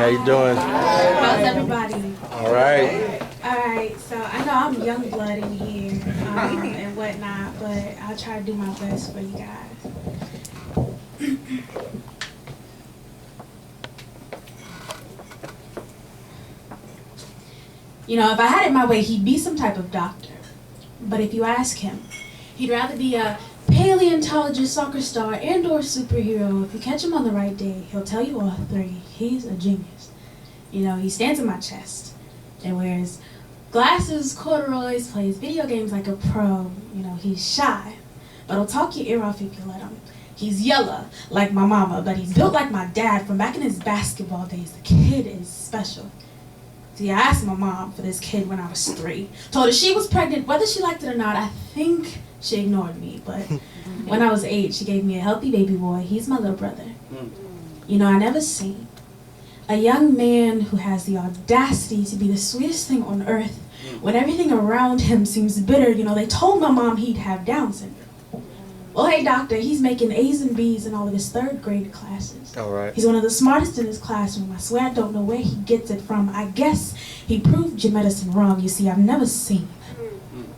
How you doing? How's everybody? All right. All right, so I know I'm young blood in here and whatnot, but I'll try to do my best for you guys. You know, if I had it my way, he'd be some type of doctor. But if you ask him, he'd rather be a paleontologist, soccer star, and/or superhero. If you catch him on the right day, he'll tell you all three. He's a genius. You know, he stands in my chest and wears glasses, corduroys, plays video games like a pro. You know, he's shy, but he'll talk your ear off if you let him. He's yellow, like my mama, but he's built like my dad from back in his basketball days. The kid is special. See, I asked my mom for this kid when I was 3. Told her she was pregnant, whether she liked it or not. I think she ignored me, but when I was 8, she gave me a healthy baby boy. He's my little brother. You know, I never seen a young man who has the audacity to be the sweetest thing on earth when everything around him seems bitter. You know, they told my mom he'd have Down syndrome. Well, hey, doctor, he's making A's and B's in all of his 3rd grade classes. All right. He's one of the smartest in his classroom. I swear I don't know where he gets it from. I guess he proved your medicine wrong. You see, I've never seen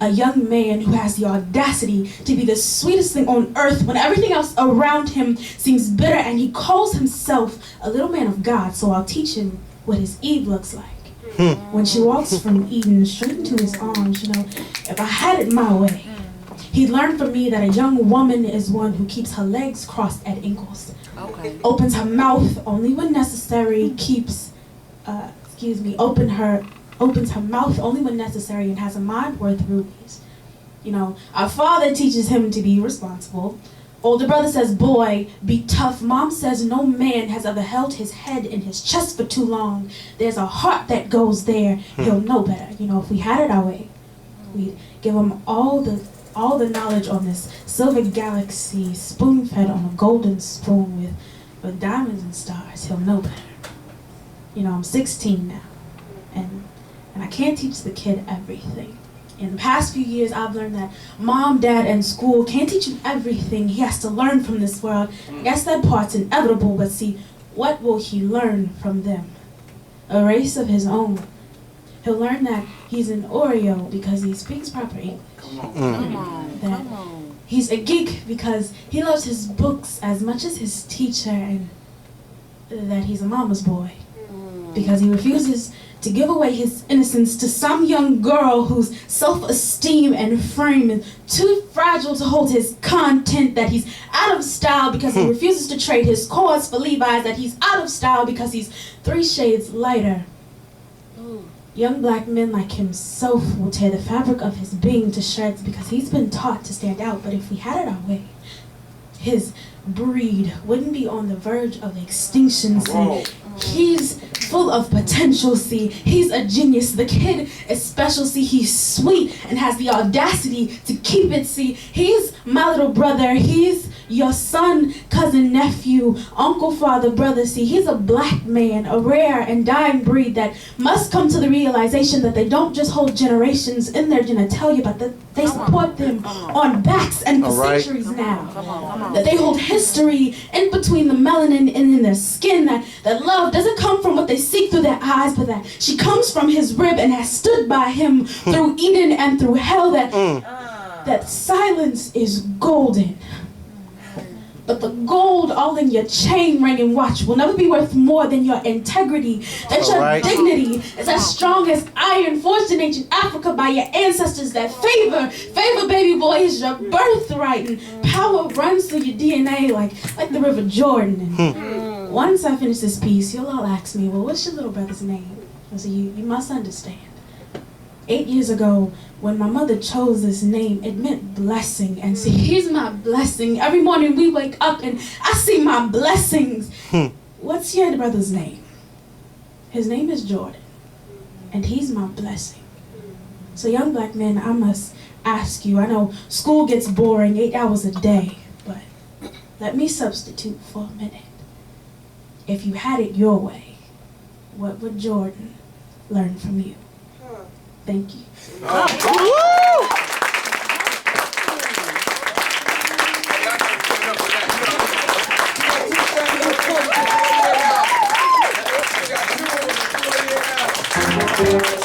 a young man who has the audacity to be the sweetest thing on earth when everything else around him seems bitter, and he calls himself a little man of God. So I'll teach him what his Eve looks like. When she walks from Eden straight into his arms. You know, if I had it my way, he learned from me that a young woman is one who keeps her legs crossed at ankles. Okay. Opens her mouth only when necessary, opens her mouth only when necessary, and has a mind worth rubies. You know, our father teaches him to be responsible. Older brother says, boy, be tough. Mom says no man has ever held his head in his chest for too long. There's a heart that goes there. He'll know better. You know, if we had it our way, we'd give him all the knowledge on this silver galaxy, spoon-fed on a golden spoon with diamonds and stars. He'll know better. You know, I'm 16 now, and I can't teach the kid everything. In the past few years, I've learned that mom, dad, and school can't teach him everything. He has to learn from this world. I guess that part's inevitable, but see, what will he learn from them? A race of his own. He'll learn that he's an Oreo because he speaks proper English. Come on. He's a geek because he loves his books as much as his teacher, and that he's a mama's boy because he refuses to give away his innocence to some young girl whose self-esteem and frame is too fragile to hold his content, that he's out of style because he refuses to trade his cause for Levi's, that he's out of style because he's 3 shades lighter. Young black men like himself will tear the fabric of his being to shreds because he's been taught to stand out. But if we had it our way, his breed wouldn't be on the verge of extinction. See, he's full of potential. See, he's a genius. The kid is special. See, he's sweet and has the audacity to keep it. See, he's my little brother. He's your son, cousin, nephew, uncle, father, brother. See, he's a black man, a rare and dying breed that must come to the realization that they don't just hold generations in their genitalia, but that they support them on backs and for centuries now. That they hold history in between the melanin and in their skin, that love doesn't come from what they seek through their eyes, but that she comes from his rib and has stood by him through Eden and through hell, that silence is golden. But the gold all in your chain ring and watch will never be worth more than your integrity. That your dignity is as strong as iron forged in ancient Africa by your ancestors. That favor baby boy is your birthright. And power runs through your DNA like the River Jordan. And once I finish this piece, you'll all ask me, well, what's your little brother's name? So you must understand. 8 years ago, when my mother chose this name, it meant blessing. And see, he's my blessing. Every morning we wake up and I see my blessings. What's your brother's name? His name is Jordan, and he's my blessing. So young black men, I must ask you, I know school gets boring 8 hours a day, but let me substitute for a minute. If you had it your way, what would Jordan learn from you? Thank you. Thank you.